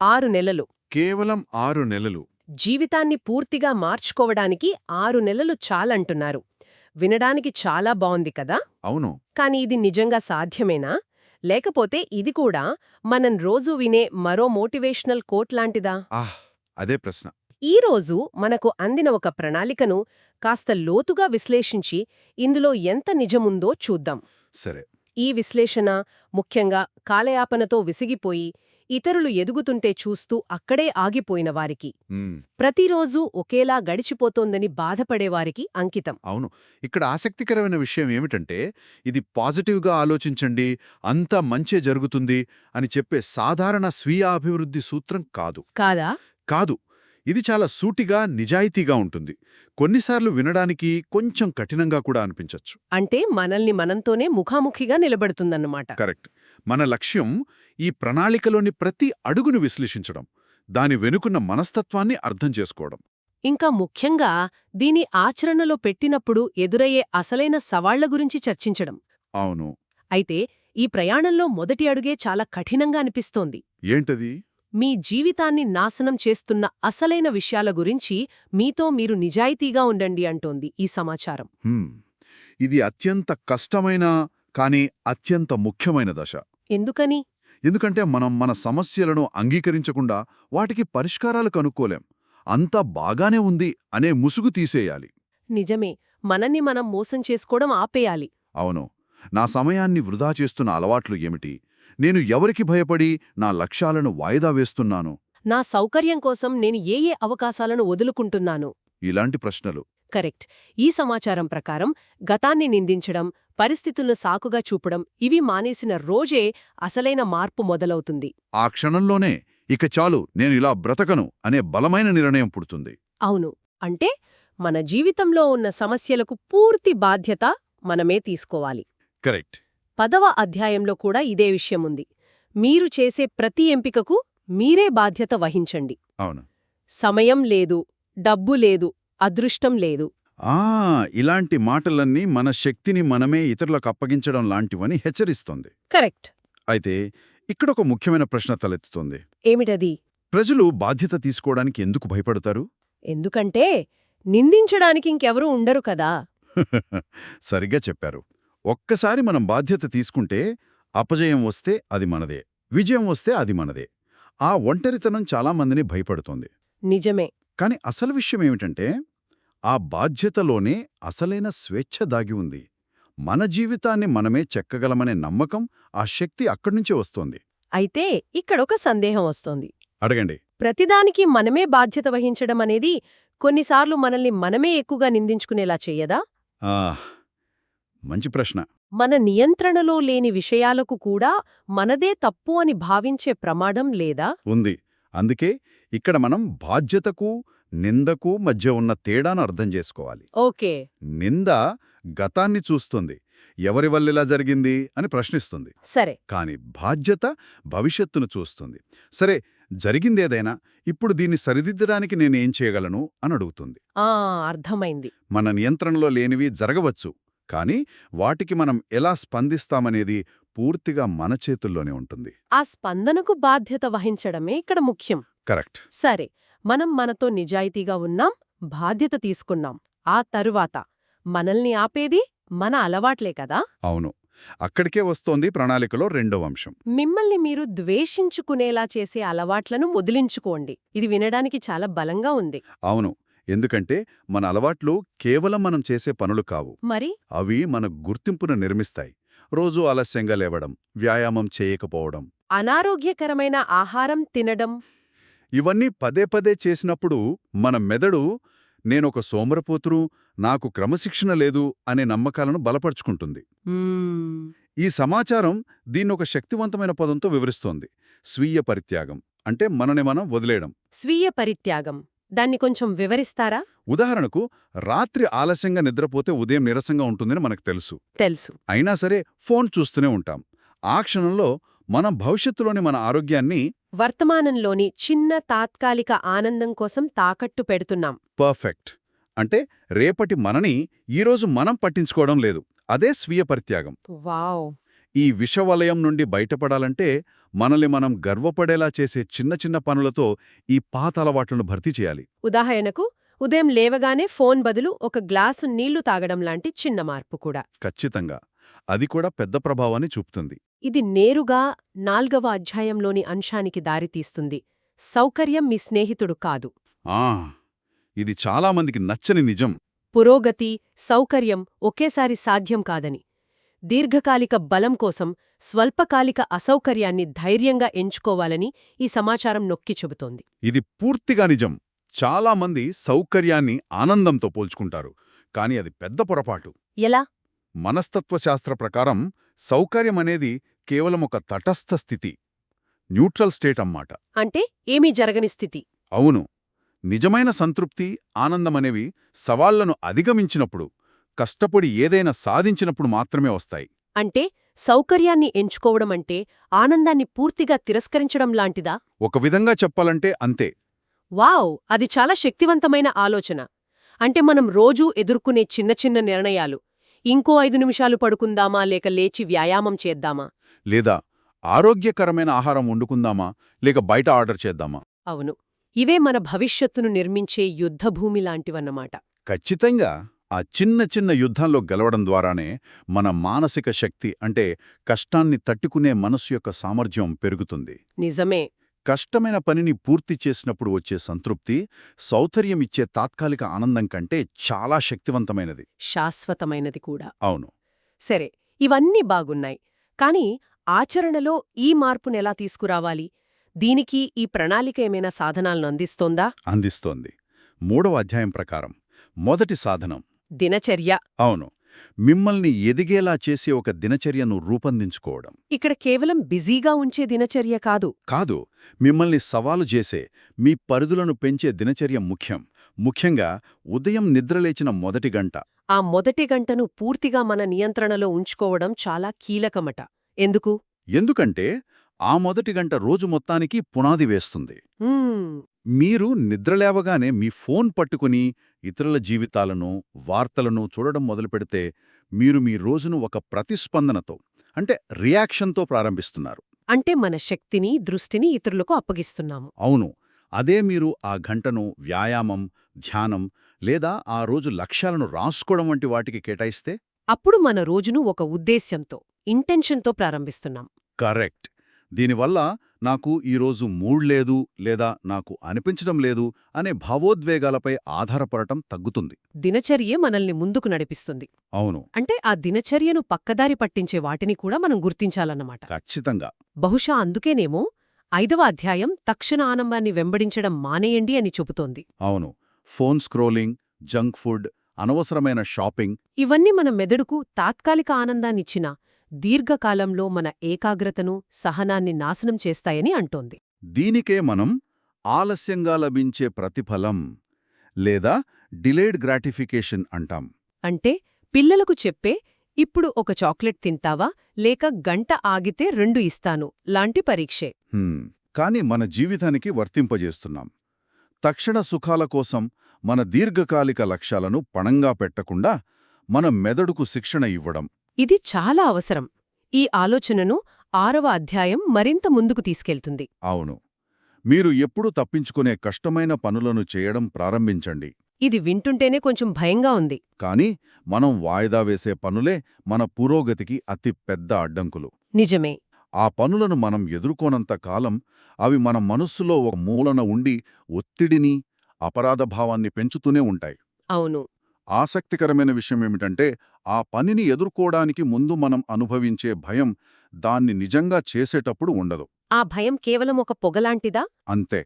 6 నెలలు. కేవలం 6 నెలలు. జీవితాన్ని పూర్తిగా మార్చుకోవడానికి 6 నెలలు చాలంటున్నారు. వినడానికి చాలా బావుంది కదా. అవును. కాని ఇది నిజంగా సాధ్యమేనా? లేకపోతే ఇది కూడా మనం రోజూ వినే మరో మోటివేషనల్ కోట్ లాంటిదా? అదే ప్రశ్న. ఈరోజు మనకు అందిన ఒక ప్రణాళికను కాస్త లోతుగా విశ్లేషించి ఇందులో ఎంత నిజముందో చూద్దాం. సరే. ఈ విశ్లేషణ ముఖ్యంగా కాలయాపనతో విసిగిపోయి ఇతరులు ఎదుగుతుంటే చూస్తూ అక్కడే ఆగిపోయిన వారికి, ప్రతిరోజూ ఒకేలా గడిచిపోతోందని బాధపడేవారికి అంకితం. అవును. ఇక్కడ ఆసక్తికరమైన విషయం ఏమిటంటే, ఇది పాజిటివ్గా ఆలోచించండి, అంతా మంచే జరుగుతుంది అని చెప్పే సాధారణ స్వీయ అభివృద్ధి సూత్రం కాదు. కాదు. ఇది చాలా సూటిగా, నిజాయితీగా ఉంటుంది. కొన్నిసార్లు వినడానికి కొంచెం కఠినంగా కూడా అనిపించచ్చు. అంటే మనల్ని మనంతోనే ముఖాముఖిగా నిలబడుతుందన్నమాట. కరెక్ట్. మన లక్ష్యం ఈ ప్రణాళికలోని ప్రతి అడుగును విశ్లేషించడం, దాని వెనుకున్న మనస్తత్వాన్ని అర్థం చేసుకోవడం. ఇంకా ముఖ్యంగా దీని ఆచరణలో పెట్టినప్పుడు ఎదురయ్యే అసలైన సవాళ్ల గురించి చర్చించడం. అవును. అయితే ఈ ప్రయాణంలో మొదటి అడుగే చాలా కఠినంగా అనిపిస్తోంది. ఏంటది? మీ జీవితాన్ని నాశనం చేస్తున్న అసలైన విషయాల గురించి మీతో మీరు నిజాయితీగా ఉండండి అంటోంది ఈ సమాచారం. ఇది అత్యంత కష్టమైన కానీ అత్యంత ముఖ్యమైన దశ. ఎందుకని? ఎందుకంటే మనం మన సమస్యలను అంగీకరించకుండా వాటికి పరిష్కారాలు కనుక్కోలేం. అంతా బాగానే ఉంది అనే ముసుగు తీసేయాలి. నిజమే. మనల్ని మనం మోసం చేసుకోవడం ఆపేయాలి. అవును. నా సమయాన్ని వృధా చేస్తున్న అలవాట్లు ఏమిటి? నేను ఎవరికి భయపడి నా లక్ష్యాలను వాయిదా వేస్తున్నాను? నా సౌకర్యం కోసం నేను ఏ అవకాశాలను వదులుకుంటున్నాను? ఇలాంటి ప్రశ్నలు. కరెక్ట్. ఈ సమాచారం ప్రకారం గతాన్ని నిందించడం, పరిస్థితులను సాకుగా చూపడం ఇవి మానేసిన రోజే అసలైన మార్పు మొదలవుతుంది. ఆ క్షణంలోనే ఇక చాలు, నేను ఇలా బ్రతకను అనే బలమైన నిర్ణయం పుడుతుంది. అవును. అంటే మన జీవితంలో ఉన్న సమస్యలకు పూర్తి బాధ్యత మనమే తీసుకోవాలి. కరెక్ట్. 10వ అధ్యాయంలో కూడా ఇదే విషయముంది. మీరు చేసే ప్రతి ఎంపికకు మీరే బాధ్యత వహించండి. అవును. సమయం లేదు, డబ్బు లేదు, అదృష్టం లేదు. ఇలాంటి మాటలన్నీ మన శక్తిని మనమే ఇతరులకు అప్పగించడం లాంటివని హెచ్చరిస్తోంది. కరెక్ట్. అయితే ఇక్కడొక ముఖ్యమైన ప్రశ్న తలెత్తుతోంది. ఏమిటది? ప్రజలు బాధ్యత తీసుకోవడానికి ఎందుకు భయపడతారు? ఎందుకంటే నిందించడానికి ఇంకెవరూ ఉండరు కదా. సరిగ్గా చెప్పారు. ఒక్కసారి మనం బాధ్యత తీసుకుంటే అపజయం వస్తే అది మనదే, విజయం వస్తే అది మనదే. ఆ ఒంటరితనం చాలామందిని భయపడుతోంది. నిజమే. కాని అసలు విషయమేమిటంటే, ఆ బాధ్యతలోనే అసలైన స్వేచ్ఛ దాగి ఉంది. మన జీవితాన్ని మనమే చెక్కగలమనే నమ్మకం, ఆ శక్తి అక్కడ్నుంచే వస్తోంది. అయితే ఇక్కడొక సందేహం వస్తోంది. అడగండి. ప్రతిదానికి మనమే బాధ్యత వహించడం అనేది కొన్నిసార్లు మనల్ని మనమే ఎక్కువగా నిందించుకునేలా చెయ్యదా? మంచి ప్రశ్న. మన నియంత్రణలో లేని విషయాలకు కూడా మనదే తప్పు అని భావించే ప్రమాదం లేదా? ఉంది. అందుకే ఇక్కడ మనం బాధ్యతకు, నిందకు మధ్య ఉన్న తేడాను అర్థం చేసుకోవాలి. ఓకే. నింద గతాన్ని చూస్తుంది, ఎవరి వల్లిలా జరిగింది అని ప్రశ్నిస్తుంది. సరే. కాని బాధ్యత భవిష్యత్తును చూస్తుంది. సరే, జరిగిందేదైనా ఇప్పుడు దీన్ని సరిదిద్దడానికి నేనేం చేయగలను అని అడుగుతుంది. అర్థమైంది. మన నియంత్రణలో లేనివి జరగవచ్చు, కానీ వాటికి మనం ఎలా స్పందిస్తామనేది పూర్తిగా మన చేతుల్లోనే ఉంటుంది. ఆ స్పందనకు బాధ్యత వహించడమే ఇక్కడ ముఖ్యం. కరెక్ట్. సరే, మనం మనతో నిజాయితీగా ఉన్నాం, బాధ్యత తీసుకున్నాం. ఆ తరువాత మనల్ని ఆపేది మన అలవాట్లే కదా. అవును. అక్కడికే వస్తోంది ప్రణాళికలో రెండవ అంశం. మిమ్మల్ని మీరు ద్వేషించుకునేలా చేసే అలవాట్లను వదిలించుకోండి. ఇది వినడానికి చాలా బలంగా ఉంది. అవును. ఎందుకంటే మన అలవాట్లు కేవలం మనం చేసే పనులు కావు. మరి అవి మన గుర్తింపును నిర్మిస్తాయి. రోజూ ఆలస్యంగా లేవడం, వ్యాయామం చేయకపోవడం, అనారోగ్యకరమైన ఆహారం తినడం, ఇవన్నీ పదే పదే చేసినప్పుడు మన మెదడు నేనొక సోమరపోతురు, నాకు క్రమశిక్షణ లేదు అనే నమ్మకాలను బలపరుచుకుంటుంది. ఈ సమాచారం దీన్నొక శక్తివంతమైన పదంతో వివరిస్తోంది. స్వీయ పరిత్యాగం అంటే మనని మనం వదిలేయడం. స్వీయ పరిత్యాగం, దాన్ని కొంచెం వివరిస్తారా? ఉదాహరణకు, రాత్రి ఆలస్యంగా నిద్రపోతే ఉదయం నీరసంగా ఉంటుందని మనకు తెలుసు. అయినా సరే ఫోన్ చూస్తూనే ఉంటాం. ఆ క్షణంలో మనం భవిష్యత్తులోని మన ఆరోగ్యాన్ని, వర్తమానంలోని చిన్న తాత్కాలిక ఆనందం కోసం తాకట్టు పెడుతున్నాం. పర్ఫెక్ట్. అంటే రేపటి మనని ఈరోజు మనం పట్టించుకోవడం లేదు. అదే స్వీయ పరిత్యాగం. వావ్. ఈ విషవలయం నుండి బయటపడాలంటే మనల్ని మనం గర్వపడేలా చేసే చిన్న చిన్న పనులతో ఈ పాత అలవాట్లను భర్తీ చేయాలి. ఉదాహరణకు ఉదయం లేవగానే ఫోన్ బదులు ఒక గ్లాసు నీళ్లు తాగడం లాంటి చిన్న మార్పు కూడా. ఖచ్చితంగా. అది కూడా పెద్ద ప్రభావాన్ని చూపుతుంది. ఇది నేరుగా 4వ అధ్యాయంలోని అంశానికి దారితీస్తుంది. సౌకర్యం మీ స్నేహితుడు కాదు. ఆ ఇది చాలామందికి నచ్చని నిజం. పురోగతి, సౌకర్యం ఒకేసారి సాధ్యం కాదని. దీర్ఘకాలిక బలం కోసం స్వల్పకాలిక అసౌకర్యాన్ని ధైర్యంగా ఎంచుకోవాలని ఈ సమాచారం నొక్కి చెబుతోంది. ఇది పూర్తిగా నిజం. చాలామంది సౌకర్యాన్ని ఆనందంతో పోల్చుకుంటారు. కాని అది పెద్ద పొరపాటు. ఎలా? మనస్తత్వశాస్త్ర ప్రకారం సౌకర్యమనేది కేవలం ఒక తటస్థ స్థితి, న్యూట్రల్ స్టేట్ అమ్మాట. అంటే ఏమీ జరగని స్థితి. అవును. నిజమైన సంతృప్తి, ఆనందమనేవి సవాళ్లను అధిగమించినప్పుడు, కష్టపడి ఏదైనా సాధించినప్పుడు మాత్రమే వస్తాయి. అంటే సౌకర్యాన్ని ఎంచుకోవడమంటే ఆనందాన్ని పూర్తిగా తిరస్కరించడం లాంటిదా? ఒక విధంగా చెప్పాలంటే అంతే. వావ్! అది చాలా శక్తివంతమైన ఆలోచన. అంటే మనం రోజూ ఎదుర్కొనే చిన్న చిన్న నిర్ణయాలు, ఇంకో 5 నిమిషాలు పడుకుందామా లేక లేచి వ్యాయామం చేద్దామా, లేదా ఆరోగ్యకరమైన ఆహారం వండుకుందామా లేక బయట ఆర్డర్ చేద్దామా, అవును, ఇవే మన భవిష్యత్తును నిర్మించే యుద్ధభూమి లాంటివన్నమాట. ఖచ్చితంగా ఆ చిన్న చిన్న యుద్ధంలో గెలవడం ద్వారానే మన మానసిక శక్తి, అంటే కష్టాన్ని తట్టుకునే మనసు యొక్క సామర్థ్యం పెరుగుతుంది. నిజమే. కష్టమైన పనిని పూర్తి చేసినప్పుడు వచ్చే సంతృప్తి, సౌకర్యం ఇచ్చే తాత్కాలిక ఆనందం కంటే చాలా శక్తివంతమైనది, శాశ్వతమైనది కూడా. అవును. సరే, ఇవన్నీ బాగున్నాయి. కానీ ఆచరణలో ఈ మార్పునెలా తీసుకురావాలి? దీనికి ఈ ప్రణాళిక ఏమైనా సాధనాలను అందిస్తోందా? అందిస్తోంది. 3వ అధ్యాయం ప్రకారం మొదటి సాధనం దినచర్య. అవును, మిమ్మల్ని ఎదిగేలా చేసే ఒక దినచర్యను రూపొందించుకోవడం. ఇక్కడ కేవలం బిజీగా ఉంచే దినచర్య కాదు. కాదు, మిమ్మల్ని సవాలు చేసే, మీ పరిధులను పెంచే దినచర్య ముఖ్యం. ముఖ్యంగా ఉదయం నిద్రలేచిన మొదటి గంట. ఆ మొదటి గంటను పూర్తిగా మన నియంత్రణలో ఉంచుకోవడం చాలా కీలకమట. ఎందుకు? ఎందుకంటే ఆ మొదటి గంట రోజు మొత్తానికి పునాది వేస్తుంది. మీరు నిద్రలేవగానే మీ ఫోన్ పట్టుకుని ఇతరుల జీవితాలను, వార్తలను చూడడం మొదలుపెడితే మీరు మీ రోజును ఒక ప్రతిస్పందనతో, అంటే రియాక్షన్తో ప్రారంభిస్తున్నారు. అంటే మన శక్తిని, దృష్టిని ఇతరులకు అప్పగిస్తున్నాము. అవును. అదే మీరు ఆ గంటను వ్యాయామం, ధ్యానం లేదా ఆ రోజు లక్ష్యాలను రాసుకోవడం వంటి వాటికి కేటాయిస్తే అప్పుడు మన రోజును ఒక ఉద్దేశ్యంతో, ఇంటెన్షన్తో ప్రారంభిస్తున్నాం. కరెక్ట్. దీనివల్ల నాకు ఈరోజు మూడ్ లేదు లేదా నాకు అనిపించడం లేదు అనే భావోద్వేగాలపై ఆధారపడటం తగ్గుతుంది. దినచర్యే మనల్ని ముందుకు నడిపిస్తుంది. అవును, అంటే ఆ దినచర్యను పక్కదారి పట్టించే వాటిని కూడా మనం గుర్తించాలన్నమాట. ఖచ్చితంగా. బహుశా అందుకేనేమో 5వ అధ్యాయం తక్షణ ఆనందాన్ని వెంబడించడం మానేయండి అని చెబుతోంది. అవును. ఫోన్ స్క్రోలింగ్, జంక్ ఫుడ్, అనవసరమైన షాపింగ్ ఇవన్నీ మన మెదడుకు తాత్కాలిక ఆనందాన్నిచ్చినా దీర్ఘకాలంలో మన ఏకాగ్రతను, సహనాన్ని నాశనం చేస్తాయని అంటోంది. దీనికే మనం ఆలస్యంగా లభించే ప్రతిఫలం లేదా డిలేడ్ గ్రాటిఫికేషన్ అంటాం. అంటే పిల్లలకు చెప్పే ఇప్పుడు ఒక చాక్లెట్ తింటావా లేక గంట ఆగితే 2 ఇస్తాను లాంటి పరీక్షే. కాని మన జీవితానికి వర్తింపజేస్తున్నాం. తక్షణ సుఖాల కోసం మన దీర్ఘకాలిక లక్ష్యాలను పణంగా పెట్టకుండా మన మెదడుకు శిక్షణ ఇవ్వడం. ఇది చాలా అవసరం. ఈ ఆలోచనను 6వ అధ్యాయం మరింత ముందుకు తీసుకెళ్తుంది. అవును. మీరు ఎప్పుడు తప్పించుకునే కష్టమైన పనులను చేయడం ప్రారంభించండి. ఇది వింటుంటేనే కొంచెం భయంగా ఉంది. కాని మనం వాయిదా వేసే పనులే మన పురోగతికి అతి పెద్ద అడ్డంకులు. నిజమే. ఆ పనులను మనం ఎదుర్కోనంత కాలం అవి మన మనస్సులో ఒక మూలన ఉండి ఒత్తిడిని, అపరాధభావాన్ని పెంచుతూనే ఉంటాయి. అవును. ఆసక్తికరమైన విషయమేమిటంటే ఆ పనిని ఎదుర్కోవడానికి ముందు మనం అనుభవించే భయం దాన్ని నిజంగా చేసేటప్పుడు ఉండదు. ఆ భయం కేవలం ఒక పొగలాంటిదా? అంతే.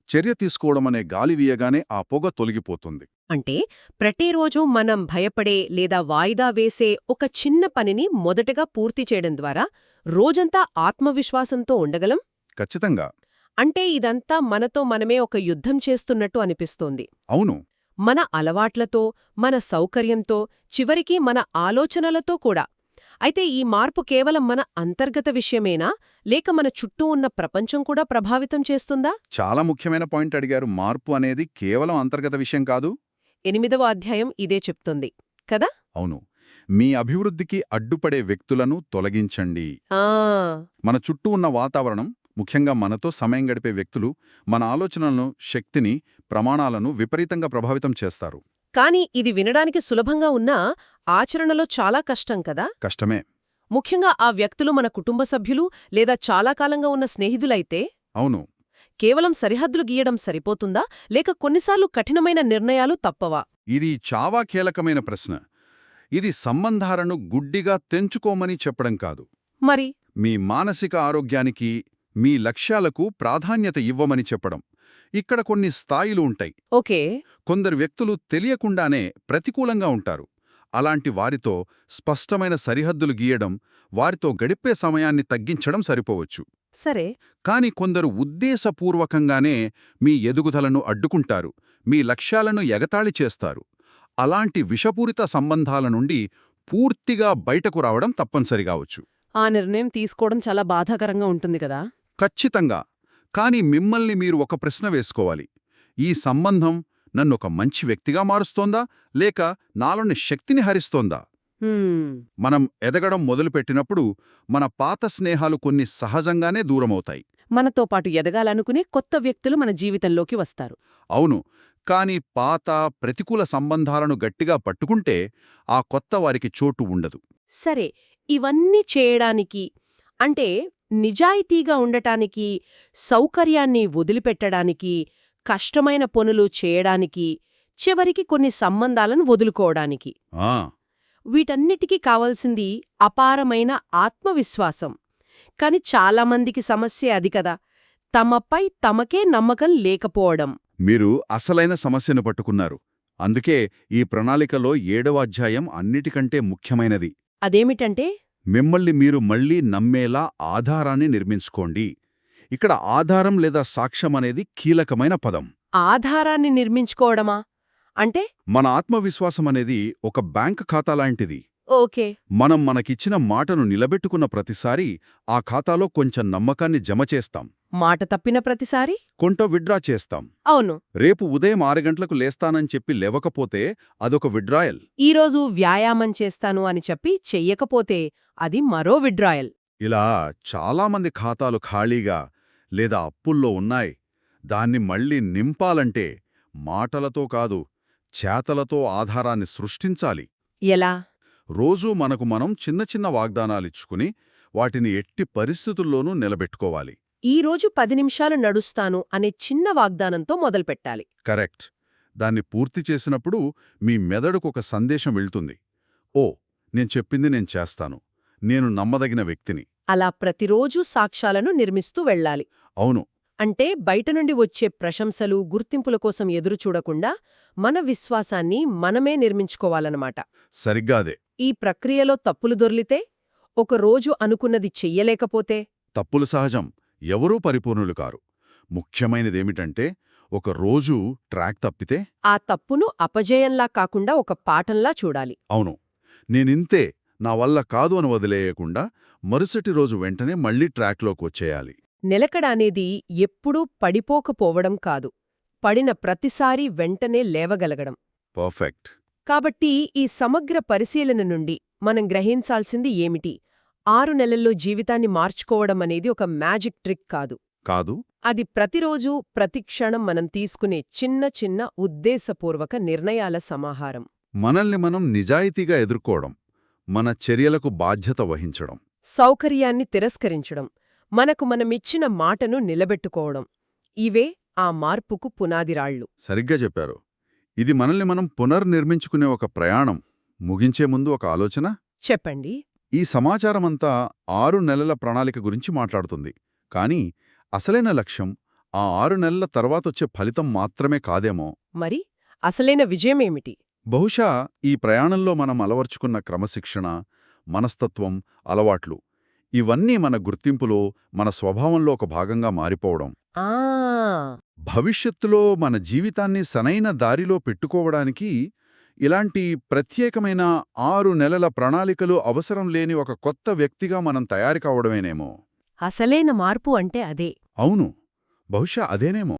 చర్య తీసుకోవడమనే గాలి వీయగానే ఆ పొగ తొలగిపోతుంది. అంటే ప్రతిరోజూ మనం భయపడే లేదా వాయిదా వేసే ఒక చిన్న పనిని మొదటగా పూర్తి చేయడం ద్వారా రోజంతా ఆత్మవిశ్వాసంతో ఉండగలం? ఖచ్చితంగా. అంటే ఇదంతా మనతో మనమే ఒక యుద్ధం చేస్తున్నట్టు అనిపిస్తోంది. అవును. మన అలవాట్లతో, మన సౌకర్యంతో, చివరికి మన ఆలోచనలతో కూడా. అయితే ఈ మార్పు కేవలం మన అంతర్గత విషయమేనా లేక మన చుట్టూ ఉన్న ప్రపంచం కూడా ప్రభావితం చేస్తుందా? చాలా ముఖ్యమైన పాయింట్ అడిగారు. మార్పు అనేది కేవలం అంతర్గత విషయం కాదు. 8వ అధ్యాయం ఇదే చెప్తుంది కదా? అవును. మీ అభివృద్ధికి అడ్డుపడే వ్యక్తులను తొలగించండి. ఆ మన చుట్టూ ఉన్న వాతావరణం, ముఖ్యంగా మనతో సమయం గడిపే వ్యక్తులు మన ఆలోచనలను, శక్తిని, ప్రమాణాలను విపరీతంగా ప్రభావితం చేస్తారు. కానీ ఇది వినడానికి సులభంగా ఉన్నా ఆచరణలో చాలా కష్టం కదా. కష్టమే. ముఖ్యంగా ఆ వ్యక్తులు మన కుటుంబ సభ్యులు లేదా చాలా కాలంగా ఉన్న స్నేహితులైతే అవును. కేవలం సరిహద్దులు గీయడం సరిపోతుందా, లేక కొన్నిసార్లు కఠినమైన నిర్ణయాలు తప్పవా? ఇది చాలా కీలకమైన ప్రశ్న. ఇది సంబంధాలను గుడ్డిగా తెంచుకోమని చెప్పడం కాదు. మరి మీ మానసిక ఆరోగ్యానికి, మీ లక్ష్యాలకు ప్రాధాన్యత ఇవ్వమని చెప్పడం. ఇక్కడ కొన్ని స్థాయిలు ఉంటాయి. ఓకే. కొందరు వ్యక్తులు తెలియకుండానే ప్రతికూలంగా ఉంటారు. అలాంటి వారితో స్పష్టమైన సరిహద్దులు గీయడం, వారితో గడిపే సమయాన్ని తగ్గించడం సరిపోవచ్చు. సరే. కాని కొందరు ఉద్దేశపూర్వకంగానే మీ ఎదుగుదలను అడ్డుకుంటారు, మీ లక్ష్యాలను ఎగతాళి చేస్తారు. అలాంటి విషపూరిత సంబంధాల నుండి పూర్తిగా బయటకు రావడం తప్పనిసరిగావచ్చు. ఆ నిర్ణయం తీసుకోవడం చాలా బాధాకరంగా ఉంటుంది కదా. ఖచ్చితంగా. కాని మిమ్మల్ని మీరు ఒక ప్రశ్న వేసుకోవాలి. ఈ సంబంధం నన్నొక మంచి వ్యక్తిగా మారుస్తోందా, లేక నాలోని శక్తిని హరిస్తోందా? మనం ఎదగడం మొదలుపెట్టినప్పుడు మన పాత స్నేహాలు కొన్ని సహజంగానే దూరమవుతాయి. మనతో పాటు ఎదగాలనుకునే కొత్త వ్యక్తులు మన జీవితంలోకి వస్తారు. అవును. కాని పాత, ప్రతికూల సంబంధాలను గట్టిగా పట్టుకుంటే ఆ కొత్త వారికి చోటు ఉండదు. సరే, ఇవన్నీ చేయడానికి అంటే నిజాయితీగా ఉండటానికి, సౌకర్యాన్ని వదిలిపెట్టడానికి, కష్టమైన పనులు చేయడానికి, చివరికి కొన్ని సంబంధాలను వదులుకోవడానికి, ఆ వీటన్నిటికీ కావాల్సింది అపారమైన ఆత్మవిశ్వాసం. కాని చాలామందికి సమస్య అది కదా, తమపై తమకే నమ్మకం లేకపోవడం. మీరు అసలైన సమస్యను పట్టుకున్నారు. అందుకే ఈ ప్రణాళికలో 7వ అధ్యాయం అన్నిటికంటే ముఖ్యమైనది. అదేమిటంటే మిమ్మల్ని మీరు మళ్లీ నమ్మేలా ఆధారాన్ని నిర్మించుకోండి. ఇక్కడ ఆధారం లేదా సాక్ష్యం అనేది కీలకమైన పదం. ఆధారాన్ని నిర్మించుకోవడమా అంటే? మన ఆత్మవిశ్వాసం అనేది ఒక బ్యాంక్ ఖాతా లాంటిది. ఓకే. మనం మనకిచ్చిన మాటను నిలబెట్టుకున్న ప్రతిసారీ ఆ ఖాతాలో కొంచెం నమ్మకాన్ని జమ చేస్తాం. మాట తప్పిన ప్రతిసారి కొంత విత్డ్రా చేస్తాం. అవును. రేపు ఉదయం 6 గంటలకు లేస్తానని చెప్పి లేవకపోతే అదొక విత్డ్రాయల్. ఈరోజు వ్యాయామం చేస్తాను అని చెప్పి చెయ్యకపోతే అది మరో విత్డ్రాయల్. ఇలా చాలామంది ఖాతాలు ఖాళీగా లేదా అప్పుల్లో ఉన్నాయి. దాన్ని మళ్లీ నింపాలంటే మాటలతో కాదు, చేతలతో ఆధారాన్ని సృష్టించాలి. ఎలా? రోజూ మనకు మనం చిన్న చిన్న వాగ్దానాలిచ్చుకుని వాటిని ఎట్టి పరిస్థితుల్లోనూ నిలబెట్టుకోవాలి. ఈరోజు 10 నిమిషాలు నడుస్తాను అనే చిన్న వాగ్దానంతో మొదలుపెట్టాలి. కరెక్ట్. దాన్ని పూర్తి చేసినప్పుడు మీ మెదడుకొక సందేశం వెళ్తుంది. ఓ, నేను చెప్పింది నేను చేస్తాను, నేను నమ్మదగిన వ్యక్తిని. అలా ప్రతిరోజూ సాక్ష్యాలను నిర్మిస్తూ వెళ్ళాలి. అవును. అంటే బయట నుండి వచ్చే ప్రశంసలు, గుర్తింపుల కోసం ఎదురుచూడకుండా మన విశ్వాసాన్ని మనమే నిర్మించుకోవాలన్నమాట. సరిగ్గా అదే. ఈ ప్రక్రియలో తప్పులు దొర్లితే, ఒక రోజు అనుకున్నది చెయ్యలేకపోతే? తప్పులు సహజం. ఎవరూ పరిపూర్ణులు కారు. ముఖ్యమైనదేమిటంటే ఒక రోజు ట్రాక్ తప్పితే ఆ తప్పును అపజయంలా కాకుండా ఒక పాఠంలా చూడాలి. అవును, నేనింతే, నా వల్ల కాదు అని వదిలేయకుండా మరుసటి రోజు వెంటనే మళ్లీ ట్రాక్లోకి వచ్చేయాలి. నిలకడ అనేది ఎప్పుడూ పడిపోకపోవడం కాదు, పడిన ప్రతిసారీ వెంటనే లేవగలగడం. పర్ఫెక్ట్. కాబట్టి ఈ సమగ్ర పరిశీలన నుండి మనం గ్రహించాల్సింది ఏమిటి? 6 నెలల్లో జీవితాన్ని మార్చుకోవడం అనేది ఒక మ్యాజిక్ ట్రిక్ కాదు. కాదు. అది ప్రతిరోజూ, ప్రతిక్షణం మనం తీసుకునే చిన్న చిన్న ఉద్దేశపూర్వక నిర్ణయాల సమాహారం. మనల్ని మనం నిజాయితీగా ఎదుర్కోవడం, మన చర్యలకు బాధ్యత వహించడం, సౌకర్యాన్ని తిరస్కరించడం, మనకు మనమిచ్చిన మాటను నిలబెట్టుకోవడం, ఇవే ఆ మార్పుకు పునాదిరాళ్లు. సరిగ్గా చెప్పారు. ఇది మనల్ని మనం పునర్నిర్మించుకునే ఒక ప్రయాణం. ముగించే ముందు ఒక ఆలోచన. చెప్పండి. ఈ సమాచారమంతా 6 నెలల ప్రణాళిక గురించి మాట్లాడుతుంది. కానీ అసలైన లక్ష్యం ఆ 6 నెలల తర్వాతొచ్చే ఫలితం మాత్రమే కాదేమో. మరి అసలైన విజయమేమిటి? బహుశా ఈ ప్రయాణంలో మనం అలవర్చుకున్న క్రమశిక్షణ, మనస్తత్వం, అలవాట్లు, ఇవన్నీ మన గుర్తింపులో, మన స్వభావంలో ఒక భాగంగా మారిపోవడం. ఆ భవిష్యత్తులో మన జీవితాన్ని సరైన దారిలో పెట్టుకోవడానికి ఇలాంటి ప్రత్యేకమైన 6 నెలల ప్రణాళికలు అవసరం లేని ఒక కొత్త వ్యక్తిగా మనం తయారు కావడమేనేమో. అసలైన మార్పు అంటే అదే. అవును, బహుశా అదేనేమో.